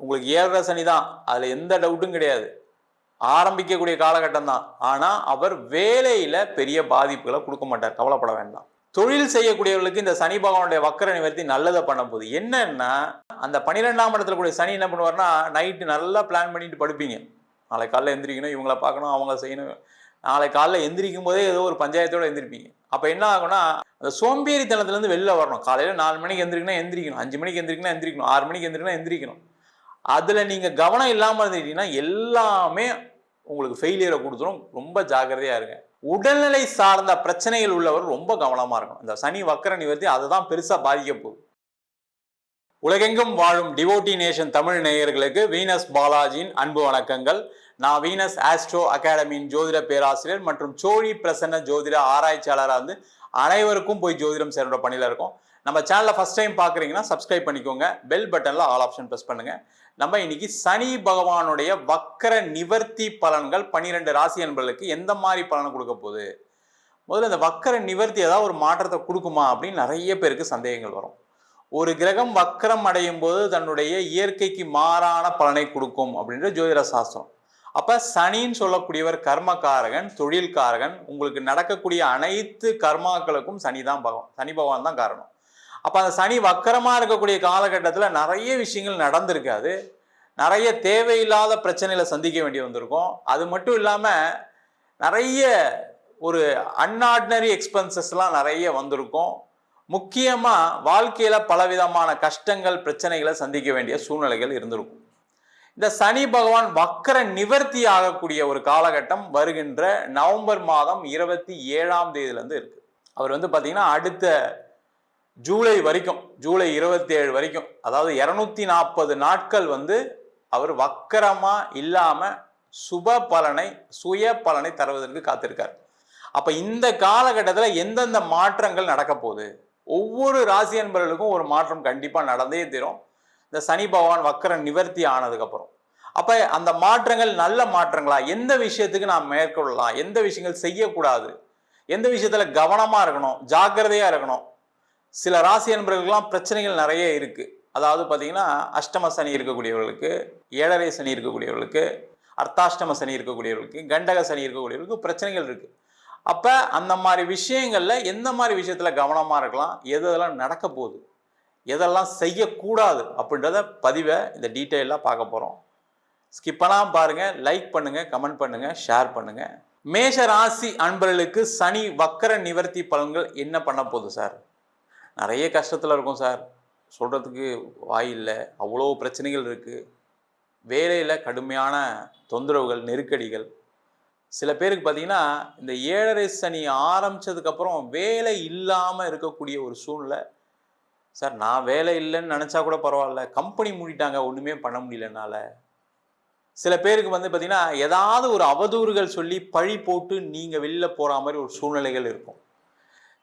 உங்களுக்கு 7.5 சனி தான், அதில் எந்த டவுட்டும் கிடையாது. ஆரம்பிக்கக்கூடிய காலகட்டம் தான். ஆனால் அவர் வேலையில் பெரிய பாதிப்புகளை கொடுக்க மாட்டார், கவலைப்பட வேண்டாம். தொழில் செய்யக்கூடியவர்களுக்கு இந்த சனி பகவானுடைய வக்கர நிவர்த்தி நல்லதை பண்ண போகுது. என்னன்னா, அந்த 12ஆம் இடத்துல கூடிய சனி என்ன பண்ணுவார்னா, நைட்டு நல்லா பிளான் பண்ணிட்டு படுப்பீங்க. நாளை காலையில் எந்திரிக்கணும், இவங்களை பார்க்கணும், அவங்க செய்யணும். நாளை காலையில் எந்திரிக்கும் போதே ஏதோ ஒரு பஞ்சாயத்தோடு எந்திரிப்பீங்க. அப்போ என்ன ஆகும்னா, அந்த சோம்பேறித்தனத்துலேருந்து வெளில வரணும். காலையில் 4 மணிக்கு எந்திரிக்கணும் எந்திரிக்கணும், 5 மணிக்கு எந்திரிக்கணும் எந்திரிக்கணும், 6 மணிக்கு எந்திரிக்கணும் எந்திரிக்கணும். அதில் நீங்கள் கவனம் இல்லாமல் இருந்துட்டீங்கன்னா எல்லாமே உங்களுக்கு ஃபெயிலியரை கொடுத்துரும். ரொம்ப ஜாக்கிரதையாக இருங்க. உடல்நிலை சார்ந்த பிரச்சனைகள் உள்ளவர் ரொம்ப கவனமாக இருக்கணும். இந்த சனி வக்கர நிவர்த்தி அதுதான் பெருசாக பாதிக்க போகுது. உலகெங்கும் வாழும் டிவோட்டி நேஷன் தமிழ் நேயர்களுக்கு வீனஸ் பாலாஜியின் அன்பு வணக்கங்கள். நான் வீனஸ் ஆஸ்ட்ரோ அகாடமியின் ஜோதிட பேராசிரியர் மற்றும் சோழி பிரசன்ன ஜோதிட ஆராய்ச்சியாளராக அனைவருக்கும் போய் ஜோதிடம் சேர்ந்த பணியில் இருக்கும். நம்ம சேனலில் ஃபர்ஸ்ட் டைம் பார்க்குறீங்கன்னா சப்ஸ்கிரைப் பண்ணிக்கோங்க. பெல் பட்டனில் ஆல் ஆப்ஷன் ப்ரெஸ் பண்ணுங்கள். நம்ம இன்னைக்கு சனி பகவானுடைய வக்கர நிவர்த்தி பலன்கள் 12 ராசி அன்பர்களுக்கு எந்த மாதிரி பலனை கொடுக்க போகுது. முதல்ல இந்த வக்கர நிவர்த்தி ஏதாவது ஒரு மாற்றத்தை கொடுக்குமா அப்படின்னு நிறைய பேருக்கு சந்தேகங்கள் வரும். ஒரு கிரகம் வக்கரம் அடையும் போது தன்னுடைய இயற்கைக்கு மாறான பலனை கொடுக்கும் அப்படின்ற ஜோதிட சாஸ்திரம். அப்ப சனின்னு சொல்லக்கூடியவர் கர்மகாரகன், தொழில்காரகன். உங்களுக்கு நடக்கக்கூடிய அனைத்து கர்மாக்களுக்கும் சனி பகவான் தான் காரணம். அப்போ அந்த சனி வக்கரமாக இருக்கக்கூடிய காலகட்டத்தில் நிறைய விஷயங்கள் நடந்திருக்காது. நிறைய தேவையில்லாத பிரச்சனைகளை சந்திக்க வேண்டி வந்திருக்கும். அது மட்டும் இல்லாமல் நிறைய ஒரு அன்ஆர்டினரி எக்ஸ்பென்சஸ்லாம் நிறைய வந்திருக்கும். முக்கியமாக வாழ்க்கையில் பலவிதமான கஷ்டங்கள் பிரச்சனைகளை சந்திக்க வேண்டிய சூழ்நிலைகள் இருந்திருக்கும். இந்த சனி பகவான் வக்கர நிவர்த்தி ஆகக்கூடிய ஒரு காலகட்டம் வருகின்ற நவம்பர் மாதம் 27ஆம் தேதியிலேருந்து இருக்கு. அவர் பார்த்தீங்கன்னா அடுத்த ஜூலை வரைக்கும், ஜூலை 27 வரைக்கும், அதாவது 240 நாட்கள் அவர் வக்கரமா இல்லாம சுப பலனை, சுய பலனை தருவதற்கு காத்திருக்கார். அப்ப இந்த காலகட்டத்தில் எந்தெந்த மாற்றங்கள் நடக்க போகுது, ஒவ்வொரு ராசி அன்பர்களுக்கும் ஒரு மாற்றம் கண்டிப்பா நடந்தே தீரும் இந்த சனி பகவான் வக்கர நிவர்த்தி ஆனதுக்கு அப்புறம். அப்ப அந்த மாற்றங்கள் நல்ல மாற்றங்களா, எந்த விஷயத்துக்கு நாம் மேற்கொள்ளலாம், எந்த விஷயங்கள் செய்யக்கூடாது, எந்த விஷயத்துல கவனமா இருக்கணும், ஜாக்கிரதையா இருக்கணும். சில ராசி அன்பர்களுக்கெல்லாம் பிரச்சனைகள் நிறைய இருக்கு. அதாவது பார்த்தீங்கன்னா அஷ்டம சனி இருக்கக்கூடியவர்களுக்கு, 7.5 சனி இருக்கக்கூடியவர்களுக்கு, அர்த்தாஷ்டம சனி இருக்கக்கூடியவர்களுக்கு, கண்டக சனி இருக்கக்கூடியவர்களுக்கு பிரச்சனைகள் இருக்கு. அப்ப அந்த மாதிரி விஷயங்கள்ல எந்த மாதிரி விஷயத்துல கவனமா இருக்கலாம், எதெல்லாம் நடக்க போகுது, எதெல்லாம் செய்யக்கூடாது அப்படின்றத பதிவை இந்த டீட்டெயிலாக பார்க்க போறோம். ஸ்கிப் பண்ணாம பாருங்க, லைக் பண்ணுங்க, கமெண்ட் பண்ணுங்க, ஷேர் பண்ணுங்க. மேஷ ராசி அன்பர்களுக்கு சனி வக்கர நிவர்த்தி பலன்கள் என்ன பண்ண போகுது சார்? நிறைய கஷ்டத்தில் இருக்கும் சார், சொல்கிறதுக்கு வாயில்லை, அவ்வளோ பிரச்சனைகள் இருக்குது. வேலையில் கடுமையான தொந்தரவுகள், நெருக்கடிகள். சில பேருக்கு பார்த்தீங்கன்னா இந்த 7.5 சனி ஆரம்பித்ததுக்கப்புறம் வேலை இல்லாமல் இருக்கக்கூடிய ஒரு சூழ்நிலை. சார் நான் வேலை இல்லைன்னு நினச்சா கூட பரவாயில்ல, கம்பெனி மூடிட்டாங்க, ஒன்றுமே பண்ண முடியலனால. சில பேருக்கு பார்த்தீங்கன்னா ஏதாவது ஒரு அவதூறுகள் சொல்லி பழி போட்டு நீங்கள் வெளியில் போகிற மாதிரி ஒரு சூழ்நிலைகள் இருக்கும்.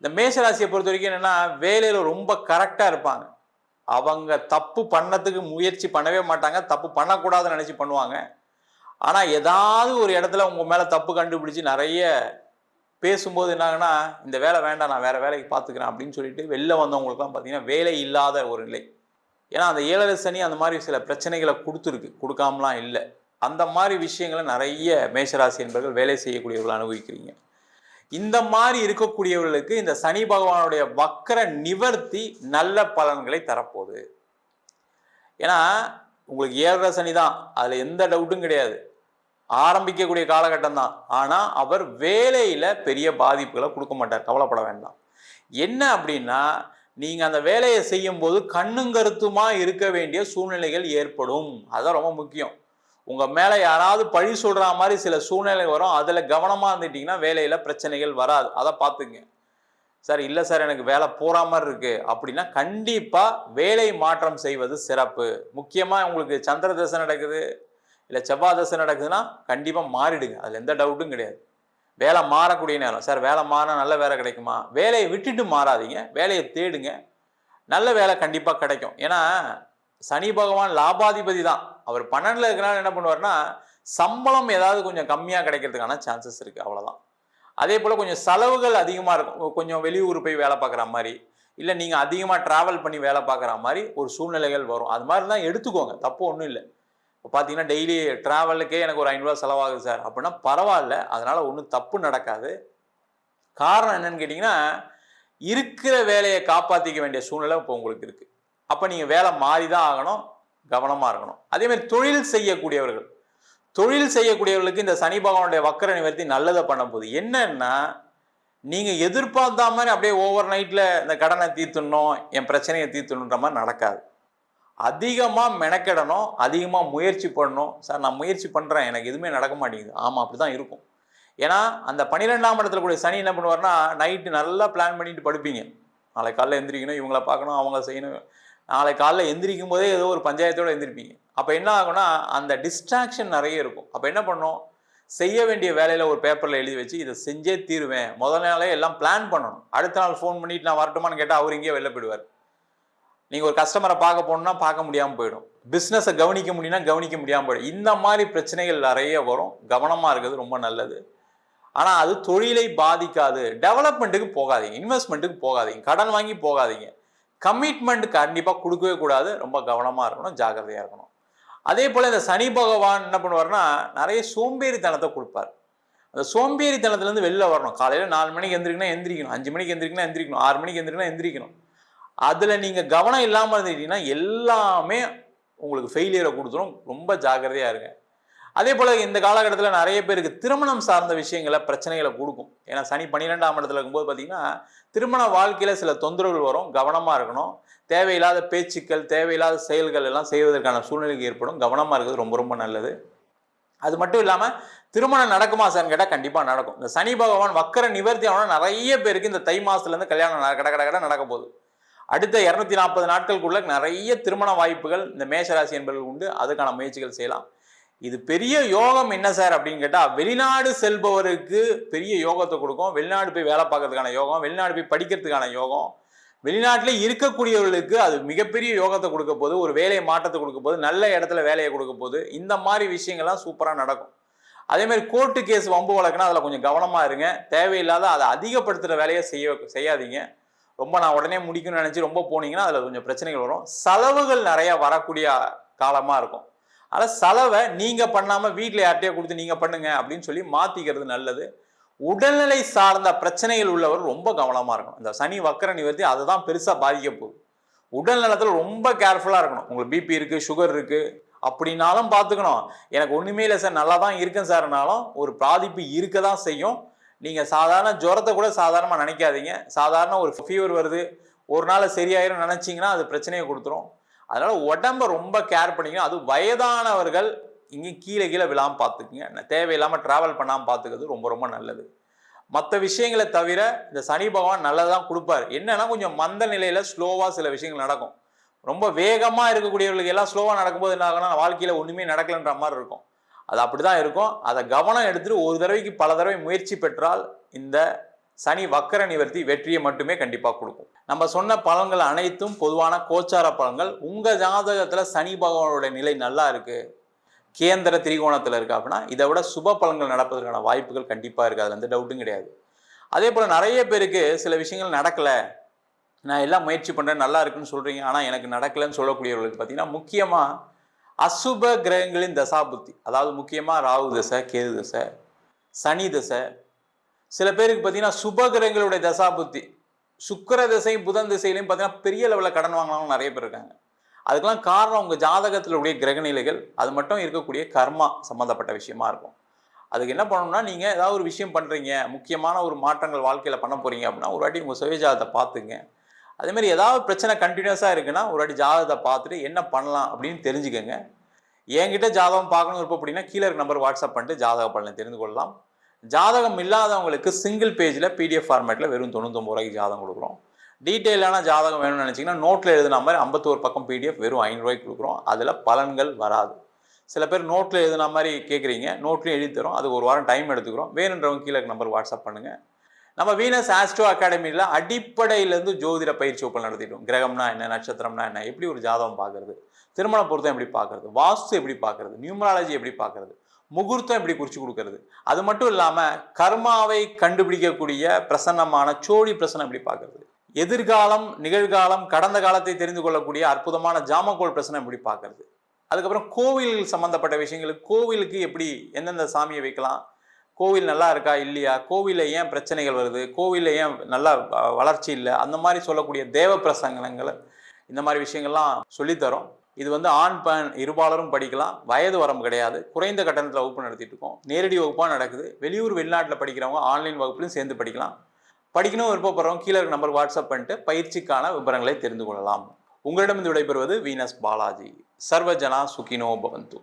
இந்த மேஷராசியை பொறுத்த வரைக்கும் என்னன்னா, வேலையில ரொம்ப கரெக்டா இருப்பாங்க. அவங்க தப்பு பண்ணதுக்கு முயற்சி பண்ணவே மாட்டாங்க, தப்பு பண்ணக்கூடாதுன்னு நினைச்சு பண்ணுவாங்க. ஆனா ஏதாவது ஒரு இடத்துல உங்க மேல தப்பு கண்டுபிடிச்சு நிறைய பேசும்போது என்னாங்கன்னா, இந்த வேலை வேண்டாம், நான் வேற வேலைக்கு பார்த்துக்கிறேன் அப்படின்னு சொல்லிட்டு வெளில வந்தவங்களுக்குலாம் பார்த்தீங்கன்னா வேலை இல்லாத ஒரு நிலை. ஏன்னா அந்த 7.5 சனி அந்த மாதிரி சில பிரச்சனைகளை கொடுத்துருக்கு, கொடுக்காமலாம் இல்லை. அந்த மாதிரி விஷயங்களை நிறைய மேஷராசி என்பவர்கள் வேலை செய்யக்கூடியவர்கள் அனுபவிக்கிறீங்க. இந்த மாதிரி இருக்கக்கூடியவர்களுக்கு இந்த சனி பகவானுடைய வக்கர நிவர்த்தி நல்ல பலன்களை தரப்போகுது. ஏன்னா உங்களுக்கு 7.5 சனி தான், அதுல எந்த டவுட்டும் கிடையாது. ஆரம்பிக்கக்கூடிய காலகட்டம் தான். ஆனா அவர் வேலையில பெரிய பாதிப்புகளை கொடுக்க மாட்டார், கவலைப்பட வேண்டாம். என்ன அப்படின்னா, நீங்க அந்த வேலையை செய்யும் போது கண்ணும் கருத்துமா இருக்க வேண்டிய சூழ்நிலைகள் ஏற்படும். அதான் ரொம்ப முக்கியம். உங்க மேல யாராவது பழி சொல்ற மாதிரி சில சூழ்நிலை வரும், அதுல கவனமா இருந்துட்டீங்கன்னா வேலையில பிரச்சனைகள் வராது. அதை பார்த்துங்க. சார் இல்லை சார் எனக்கு வேலை போற மாதிரி இருக்கு அப்படின்னா கண்டிப்பா வேலை மாற்றம் செய்வது சிறப்பு. முக்கியமா உங்களுக்கு சந்திர தசை நடக்குது, இல்லை செவ்வாய் தசை நடக்குதுன்னா கண்டிப்பா மாறிடுங்க, அதுல எந்த டவுட்டும் கிடையாது. வேலை மாறக்கூடிய நேரம். சார் வேலை மாறினா நல்ல வேலை கிடைக்குமா? வேலையை விட்டுட்டு மாறாதீங்க, வேலையை தேடுங்க, நல்ல வேலை கண்டிப்பா கிடைக்கும். ஏன்னா சனி பகவான் லாபாதிபதி தான். அவர் 12ல் இருக்கிறனால என்ன பண்ணுவார்னா, சம்பளம் ஏதாவது கொஞ்சம் கம்மியாக கிடைக்கிறதுக்கான சான்சஸ் இருக்குது, அவ்வளோதான். அதே போல் கொஞ்சம் செலவுகள் அதிகமாக இருக்கும். கொஞ்சம் வெளியூர் போய் வேலை பார்க்குற மாதிரி, இல்லை நீங்கள் அதிகமாக ட்ராவல் பண்ணி வேலை பார்க்குற மாதிரி ஒரு சூழ்நிலைகள் வரும். அது மாதிரி தான் எடுத்துக்கோங்க, தப்பு ஒன்றும் இல்லை. இப்போ பார்த்தீங்கன்னா டெய்லி ட்ராவலுக்கே எனக்கு ஒரு 500 செலவாகுது சார் அப்படின்னா பரவாயில்ல, அதனால் ஒன்றும் தப்பு நடக்காது. காரணம் என்னன்னு கேட்டிங்கன்னா, இருக்கிற வேலையை காப்பாற்றிக்க வேண்டிய சூழ்நிலை இப்போ உங்களுக்கு இருக்குது. அப்போ நீங்கள் வேலை மாறி தான் ஆகணும், கவனமாக இருக்கணும். அதேமாதிரி தொழில் செய்யக்கூடியவர்களுக்கு இந்த சனி பகவானுடைய வக்கர நிவர்த்தி நல்லதை பண்ண போகுது. என்னன்னா, நீங்கள் எதிர்பார்த்த மாதிரி அப்படியே ஓவர் நைட்டில் இந்த கடனை தீர்த்துடணும், என் பிரச்சனையை தீர்த்துணுன்ற மாதிரி நடக்காது. அதிகமாக மெனக்கெடணும், அதிகமாக முயற்சி பண்ணணும். சார் நான் முயற்சி பண்ணுறேன், எனக்கு எதுவுமே நடக்க மாட்டேங்குது. ஆமாம், அப்படி தான் இருக்கும். ஏன்னா அந்த 12ஆம் இடத்துல கூடிய சனி என்ன பண்ணுவார்னா, நைட்டு நல்லா பிளான் பண்ணிட்டு படுப்பீங்க. நாளை காலையில் எந்திரிக்கணும், இவங்கள பார்க்கணும், அவங்க செய்யணும். நாளை காலையில் எந்திரிக்கும் போதே ஏதோ ஒரு பஞ்சாயத்தோடு எந்திரிப்பீங்க. அப்போ என்ன ஆகும்னா, அந்த டிஸ்ட்ராக்ஷன் நிறைய இருக்கும். அப்போ என்ன பண்ணணும், செய்ய வேண்டிய வேலையில் ஒரு பேப்பரில் எழுதி வச்சு இதை செஞ்சே தீருவேன். முதல் நாளே எல்லாம் பிளான் பண்ணணும். அடுத்த நாள் ஃபோன் பண்ணிட்டு நான் வரட்டுமான்னு கேட்டால் அவர் இங்கேயே வெளில போயிடுவார். நீங்கள் ஒரு கஸ்டமரை பார்க்க போகணுன்னா பார்க்க முடியாமல் போயிடும். பிஸ்னஸை கவனிக்க முடியும்னா கவனிக்க முடியாமல் போயிடும். இந்த மாதிரி பிரச்சனைகள் நிறைய வரும். கவனமாக இருக்கிறது ரொம்ப நல்லது. ஆனால் அது தொழிலை பாதிக்காது. டெவலப்மெண்ட்டுக்கு போகாதீங்க, இன்வெஸ்ட்மெண்ட்டுக்கு போகாதீங்க, கடன் வாங்கி போகாதீங்க. கமிட்மெண்ட் கண்டிப்பாக கொடுக்கவே கூடாது. ரொம்ப கவனமாக இருக்கணும், ஜாக்கிரதையாக இருக்கணும். அதே போல் இந்த சனி பகவான் என்ன பண்ணுவார்னா, நிறைய சோம்பேறித்தனத்தை கொடுப்பார். அந்த சோம்பேறித்தனத்துலேருந்து வெளில வரணும். காலையில் 4 மணிக்கு எந்திரிக்கணும், எந்திரிக்கணும். 5 மணிக்கு எந்திரிக்கணும், எந்திரிக்கணும். 6 மணிக்கு எந்திரிக்கணும், எந்திரிக்கணும். அதில் நீங்கள் கவனம் இல்லாமல் இருந்துட்டீங்கன்னா எல்லாமே உங்களுக்கு ஃபெயிலியரை கொடுத்துரும். ரொம்ப ஜாக்கிரதையாக இருங்க. அதே போல் இந்த காலகட்டத்தில் நிறைய பேருக்கு திருமணம் சார்ந்த விஷயங்களை பிரச்சனைகளை கொடுக்கும். ஏன்னா சனி 12ஆம் இடத்துல இருக்கும்போது பார்த்தீங்கன்னா திருமண வாழ்க்கையில் சில தொந்தரவுகள் வரும். கவனமாக இருக்கணும். தேவையில்லாத பேச்சுக்கள், தேவையில்லாத செயல்கள் எல்லாம் செய்வதற்கான சூழ்நிலைக்கு ஏற்படும். கவனமாக இருக்கிறது ரொம்ப ரொம்ப நல்லது. அது மட்டும் இல்லாமல் திருமணம் நடக்குமா சார்னு கேட்டால் கண்டிப்பாக நடக்கும். இந்த சனி பகவான் வக்கர நிவர்த்தி ஆனால் நிறைய பேருக்கு இந்த தை மாதத்துலேருந்து கல்யாணம் கடை நடக்க போகுது. அடுத்த 240 நாட்களுக்குள்ள நிறைய திருமண வாய்ப்புகள் இந்த மேஷராசி என்பவர்கள் உண்டு. அதுக்கான முயற்சிகள் செய்யலாம். இது பெரிய யோகம் என்ன சார் அப்படின்னு கேட்டால், வெளிநாடு செல்பவருக்கு பெரிய யோகத்தை கொடுக்கும். வெளிநாடு போய் வேலை பார்க்கறதுக்கான யோகம், வெளிநாடு போய் படிக்கிறதுக்கான யோகம், வெளிநாட்டிலே இருக்கக்கூடியவர்களுக்கு அது மிகப்பெரிய யோகத்தை கொடுக்க போது, ஒரு வேலையை மாற்றத்தை கொடுக்க போது, நல்ல இடத்துல வேலையை கொடுக்க போது. இந்த மாதிரி விஷயங்கள்லாம் சூப்பராக நடக்கும். அதே மாதிரி கோர்ட்டு கேஸ் வம்பு வழக்குனா அதில் கொஞ்சம் கவனமாக இருங்க. தேவையில்லாத அதை அதிகப்படுத்துகிற வேலையை செய்யாதீங்க. ரொம்ப நான் உடனே முடிக்கணும்னு நினச்சி ரொம்ப போனீங்கன்னா அதில் கொஞ்சம் பிரச்சனைகள் வரும். செலவுகள் நிறையா வரக்கூடிய காலமாக இருக்கும். ஆனால் செலவை நீங்கள் பண்ணாமல் வீட்டில் யார்ட்டையோ கொடுத்து நீங்கள் பண்ணுங்க அப்படின்னு சொல்லி மாற்றிக்கிறது நல்லது. உடல்நிலை சார்ந்த பிரச்சனைகள் உள்ளவர் ரொம்ப கவனமாக இருக்கணும். இந்த சனி வக்கர நிவர்த்தி அதை தான் பெருசாக பாதிக்க போகுது. உடல் நலத்தில் ரொம்ப கேர்ஃபுல்லாக இருக்கணும். உங்களுக்கு பிபி இருக்குது, சுகர் இருக்குது அப்படின்னாலும் பார்த்துக்கணும். எனக்கு ஒன்றுமே இல்லை சார், நல்லா தான் இருக்கேன் சார்னாலும் ஒரு பாதிப்பு இருக்க தான் செய்யும். நீங்கள் சாதாரண ஜுரத்தை கூட சாதாரணமாக நினைக்காதீங்க. சாதாரண ஒரு ஃபீவர் வருது, ஒரு நாள் சரியாயிரும் நினச்சிங்கன்னா அது பிரச்சனையை கொடுத்துரும். அதனால் உடம்பை ரொம்ப கேர் பண்ணிக்கணும். அது வயதானவர்கள் இங்கே கீழே விழாமல் பார்த்துக்குங்க. தேவையில்லாமல் ட்ராவல் பண்ணாமல் பார்த்துக்கிறது ரொம்ப ரொம்ப நல்லது. மற்ற விஷயங்களை தவிர இந்த சனி பகவான் நல்லதான் கொடுப்பார். என்னன்னா கொஞ்சம் மந்த நிலையில் ஸ்லோவாக சில விஷயங்கள் நடக்கும். ரொம்ப வேகமாக இருக்கக்கூடியவர்களுக்கு எல்லாம் ஸ்லோவாக நடக்கும்போது என்ன ஆகும்னா வாழ்க்கையில் ஒன்றுமே நடக்கலைன்ற மாதிரி இருக்கும். அது அப்படி தான் இருக்கும். அதை கவனம் எடுத்துகிட்டு ஒரு தடவைக்கு பல தடவை முயற்சி பெற்றால் இந்த சனி வக்கர நிவர்த்தி வெற்றியை மட்டுமே கண்டிப்பாக கொடுக்கும். நம்ம சொன்ன பலன்கள் அனைத்தும் பொதுவான கோச்சார பலன்கள். உங்கள் ஜாதகத்தில் சனி பகவானோட நிலை நல்லா இருக்குது, கேந்திர திரிகோணத்தில் இருக்குது அப்படின்னா இதை விட சுப பலன்கள் நடப்பதற்கான வாய்ப்புகள் கண்டிப்பாக இருக்குது. அதில் எந்த டவுட்டும் கிடையாது. அதே போல் நிறைய பேருக்கு சில விஷயங்கள் நடக்கலை, நான் எல்லாம் முயற்சி பண்ணுறேன் நல்லா இருக்குன்னு சொல்கிறீங்க, ஆனால் எனக்கு நடக்கலைன்னு சொல்லக்கூடியவர்களுக்கு பார்த்தீங்கன்னா முக்கியமாக அசுப கிரகங்களின் தசாபுத்தி, அதாவது முக்கியமாக ராகு தசை, கேது தசை, சனி தசை. சில பேருக்கு பார்த்தீங்கன்னா சுப கிரகங்களுடைய தசாபுத்தி, சுக்கிர திசையும் புதன் திசையிலையும் பார்த்தீங்கன்னா பெரிய லெவலில் கடன் வாங்கினவங்க நிறைய பேர் இருக்காங்க. அதுக்கெல்லாம் காரணம் உங்கள் ஜாதகத்தில் உடைய கிரகநிலைகள், அது மட்டும் இருக்கக்கூடிய கர்மா சம்மந்தப்பட்ட விஷயமா இருக்கும். அதுக்கு என்ன பண்ணணும்னா, நீங்கள் ஏதாவது ஒரு விஷயம் பண்ணுறீங்க, முக்கியமான ஒரு மாற்றங்கள் வாழ்க்கையில் பண்ண போகிறீங்க அப்படின்னா ஒரு வாட்டி உங்கள் சுயஜாதத்தை பார்த்துங்க. அதேமாதிரி ஏதாவது பிரச்சனை கண்டினியூஸாக இருக்குன்னா ஒரு வாட்டி ஜாதகத்தை பார்த்துட்டு என்ன பண்ணலாம் அப்படின்னு தெரிஞ்சுக்கோங்க. என்கிட்ட ஜாதகம் பார்க்கணும் இருப்போம் அப்படின்னா கீழே இருக்க நம்பர் வாட்ஸ்அப் பண்ணிட்டு ஜாதக பலனை தெரிந்து கொள்ளலாம். ஜாதகம் இல்லாதவங்களுக்கு சிங்கிள் பேஜில் பிடிஎஃப் ஃபார்மேட்டில் வெறும் 99 ரூபாய்க்கு ஜாதகம் கொடுக்குறோம். டீட்டெயிலான ஜாதகம் வேணும்னு நினச்சிங்கன்னா நோட்டில் எழுதுன மாதிரி 51 பக்கம் பிடிஎஃப் வெறும் 5 ரூபாய்க்கு கொடுக்குறோம். அதில் பலன்கள் வராது. சில பேர் நோட்டில் எழுதுன மாதிரி கேட்குறீங்க, நோட்லேயும் எழுதி தரோம். அதுக்கு ஒரு வாரம் டைம் எடுத்துக்கிறோம். வேணுன்றவங்க கீழே நம்பர் வாட்ஸ்அப் பண்ணுங்கள். நம்ம வீனஸ் ஆஸ்ட்ரோ அகாடமியில் அடிப்படையிலேருந்து ஜோதிட பயிற்சி வகுப்பு நடத்திட்டோம். கிரகம்னா என்ன, நட்சத்திரம்னா என்ன, எப்படி ஒரு ஜாதகம் பார்க்குறது, திருமண பொருத்தம் எப்படி பார்க்குறது, வாஸ்து எப்படி பார்க்குறது, நியூமராலஜி எப்படி பார்க்குறது, முகூர்த்தம் எப்படி குறித்து கொடுக்கறது, அது மட்டும் இல்லாமல் கர்மாவை கண்டுபிடிக்கக்கூடிய பிரசன்னமான சோழி பிரசனம் எப்படி பார்க்குறது, எதிர்காலம், நிகழ்காலம், கடந்த காலத்தை தெரிந்து கொள்ளக்கூடிய அற்புதமான ஜாமக்கோல் பிரச்சனை எப்படி பார்க்கறது. அதுக்கப்புறம் கோவில் சம்பந்தப்பட்ட விஷயங்களுக்கு, கோவிலுக்கு எப்படி எந்தெந்த சாமியை வைக்கலாம், கோவில் நல்லா இருக்கா இல்லையா, கோவிலில் ஏன் பிரச்சனைகள் வருது, கோவிலில் ஏன் நல்லா வளர்ச்சி இல்லை, அந்த மாதிரி சொல்லக்கூடிய தேவ பிரசங்கங்கள், இந்த மாதிரி விஷயங்கள்லாம் சொல்லித்தரோம். இது வந்து ஆண் பெண் இருபாலரும் படிக்கலாம், வயது வரம்பு கிடையாது. குறைந்த கட்டணத்தில் வகுப்பு நடத்திட்டு இருக்கோம். நேரடி வகுப்பாக நடக்குது. வெளியூர் வெளிநாட்டில் படிக்கிறவங்க ஆன்லைன் வகுப்புலையும் சேர்ந்து படிக்கலாம். படிக்கணும் விருப்பப்படுறவங்க கீழே இருக்க நம்பருக்கு வாட்ஸ்அப் பண்ணிட்டு பயிற்சிக்கான விவரங்களை தெரிந்து கொள்ளலாம். உங்களிடம் விடைபெறுவது வீனஸ் பாலாஜி. சர்வஜனா சுகினோ பவந்து.